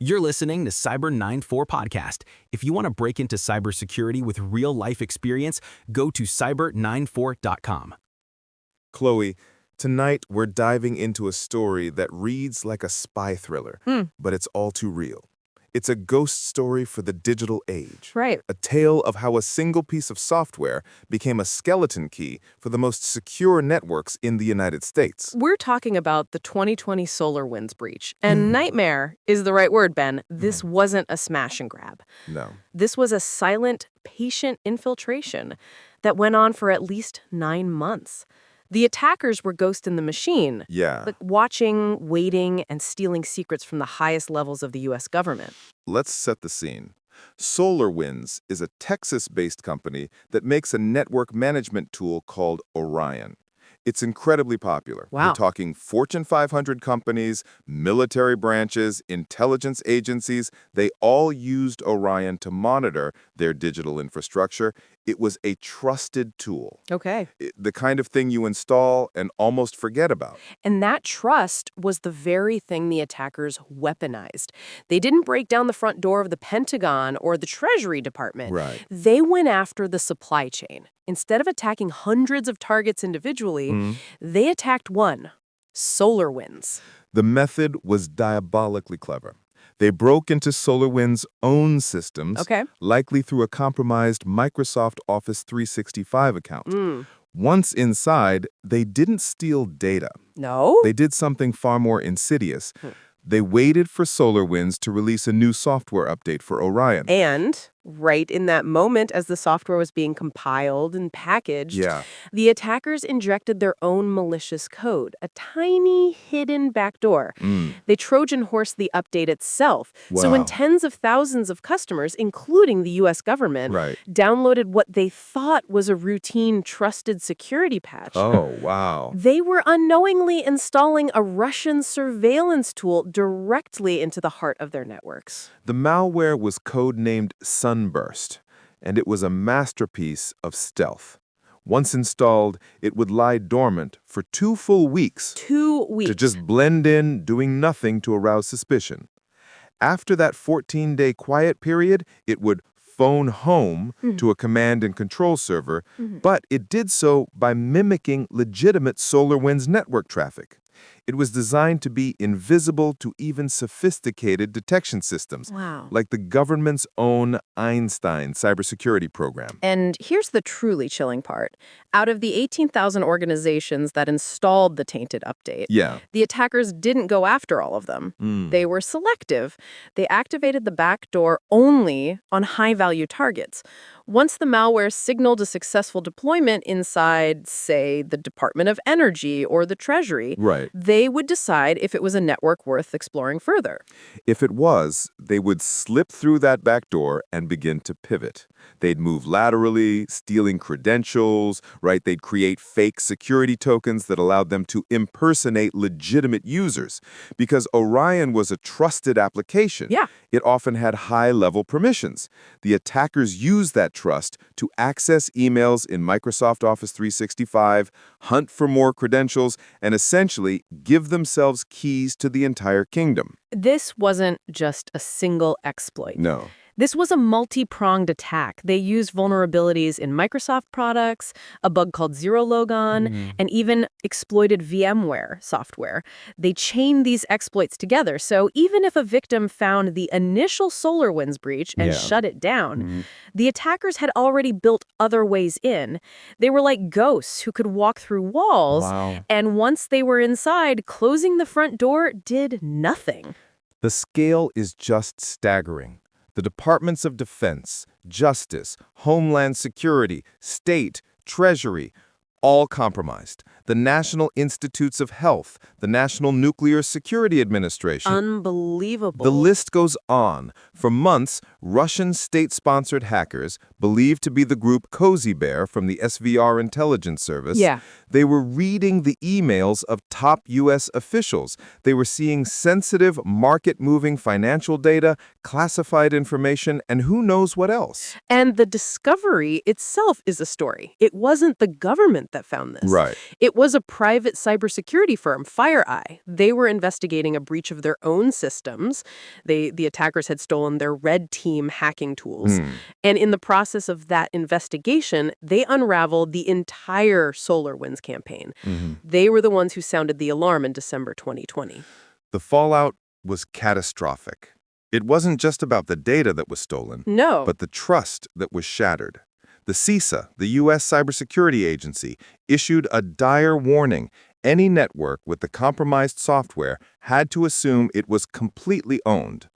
You're listening to Cyber 94 Podcast. If you want to break into cybersecurity with real-life experience, go to cyber94.com. Chloe, tonight we're diving into a story that reads like a spy thriller, but it's all too real. It's a ghost story for the digital age. Right. A tale of how a single piece of software became a skeleton key for the most secure networks in the United States. We're talking about the 2020 SolarWinds breach. And nightmare is the right word, Ben. This wasn't a smash and grab. No. This was a silent, patient infiltration that went on for at least 9 months. The attackers were ghost in the machine. Yeah. Like watching, waiting, and stealing secrets from the highest levels of the U.S. government. Let's set the scene. SolarWinds is a Texas-based company that makes a network management tool called Orion. It's incredibly popular. Wow. We're talking Fortune 500 companies, military branches, intelligence agencies. They all used Orion to monitor their digital infrastructure. It was a trusted tool. Okay. The kind of thing you install and almost forget about. And that trust was the very thing the attackers weaponized. They didn't break down the front door of the Pentagon or the Treasury Department. Right. They went after the supply chain. Instead of attacking hundreds of targets individually, they attacked one, SolarWinds. The method was diabolically clever. They broke into SolarWinds' own systems, likely through a compromised Microsoft Office 365 account. Once inside, they didn't steal data. No? They did something far more insidious. They waited for SolarWinds to release a new software update for Orion. And right in that moment, as the software was being compiled and packaged, the attackers injected their own malicious code, a tiny hidden backdoor. They Trojan horsed the update itself. So when tens of thousands of customers, including the U.S. government, downloaded what they thought was a routine trusted security patch, they were unknowingly installing a Russian surveillance tool directly into the heart of their networks. The malware was codenamed Sunburst, and it was a masterpiece of stealth. Once installed, it would lie dormant for 2 full weeks. 2 weeks. To just blend in, doing nothing to arouse suspicion. After that 14-day quiet period, it would phone home to a command and control server, but it did so by mimicking legitimate SolarWinds network traffic. It was designed to be invisible to even sophisticated detection systems, like the government's own Einstein cybersecurity program. And here's the truly chilling part. Out of the 18,000 organizations that installed the tainted update, the attackers didn't go after all of them. They were selective. They activated the backdoor only on high-value targets. Once the malware signaled a successful deployment inside, say, the Department of Energy or the Treasury, they would decide if it was a network worth exploring further. If it was, they would slip through that back door and begin to pivot. They'd move laterally, stealing credentials, They'd create fake security tokens that allowed them to impersonate legitimate users. Because Orion was a trusted application, it often had high-level permissions. The attackers used that trust to access emails in Microsoft Office 365, hunt for more credentials, and essentially give themselves keys to the entire kingdom. This wasn't just a single exploit. No. This was a multi-pronged attack. They used vulnerabilities in Microsoft products, a bug called Zero Logon, and even exploited VMware software. They chained these exploits together, so even if a victim found the initial SolarWinds breach and shut it down, the attackers had already built other ways in. They were like ghosts who could walk through walls, and once they were inside, closing the front door did nothing. The scale is just staggering. The Departments of Defense, Justice, Homeland Security, State, Treasury, all compromised. The National Institutes of Health, the National Nuclear Security Administration. Unbelievable. The list goes on. For months, Russian state-sponsored hackers, believed to be the group Cozy Bear from the SVR intelligence service, they were reading the emails of top U.S. officials. They were seeing sensitive, market-moving financial data, classified information, and who knows what else. And the discovery itself is a story. It wasn't the government government that found this. Right. It was a private cybersecurity firm, FireEye. They were investigating a breach of their own systems. The attackers had stolen their red team hacking tools. And in the process of that investigation, they unraveled the entire SolarWinds campaign. They were the ones who sounded the alarm in December 2020. The fallout was catastrophic. It wasn't just about the data that was stolen, No. but the trust that was shattered. The CISA, the U.S. Cybersecurity Agency, issued a dire warning. Any network with the compromised software had to assume it was completely owned.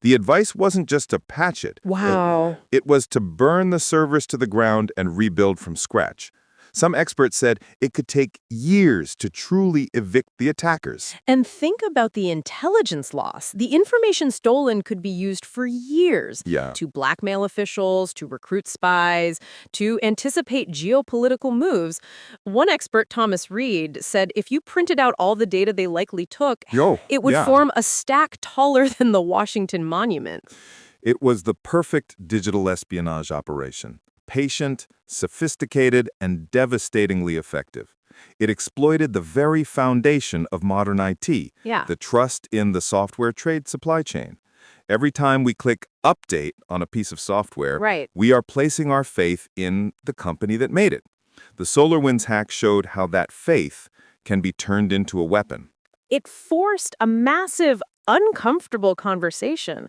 The advice wasn't just to patch it. Wow. It was to burn the servers to the ground and rebuild from scratch. Some experts said it could take years to truly evict the attackers. And think about the intelligence loss. The information stolen could be used for years to blackmail officials, to recruit spies, to anticipate geopolitical moves. One expert, Thomas Reed, said if you printed out all the data they likely took, it would form a stack taller than the Washington Monument. It was the perfect digital espionage operation. Patient, sophisticated, and devastatingly effective. It exploited the very foundation of modern IT, the trust in the software trade supply chain. Every time we click Update on a piece of software, we are placing our faith in the company that made it. The SolarWinds hack showed how that faith can be turned into a weapon. It forced a massive, uncomfortable conversation.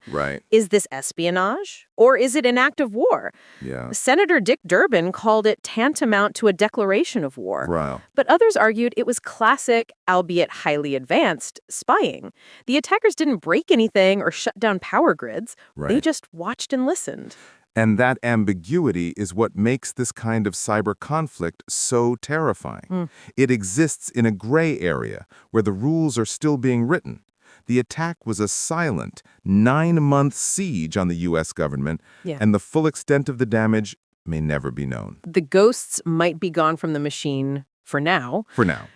Is this espionage, or is it an act of war? Senator Dick Durbin called it tantamount to a declaration of war. But others argued it was classic, albeit highly advanced, spying. The attackers didn't break anything or shut down power grids. They just watched and listened. And that ambiguity is what makes this kind of cyber conflict so terrifying. It exists in a gray area where the rules are still being written. The attack was a silent, 9-month siege on the U.S. government, and the full extent of the damage may never be known. The ghosts might be gone from the machine for now.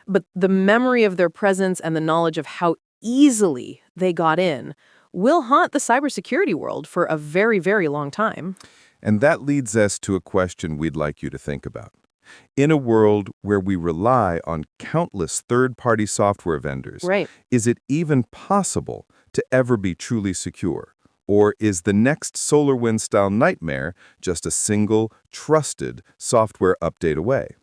But the memory of their presence and the knowledge of how easily they got in will haunt the cybersecurity world for a very, very long time. And that leads us to a question we'd like you to think about. In a world where we rely on countless third-party software vendors, is it even possible to ever be truly secure? Or is the next SolarWinds-style nightmare just a single, trusted software update away?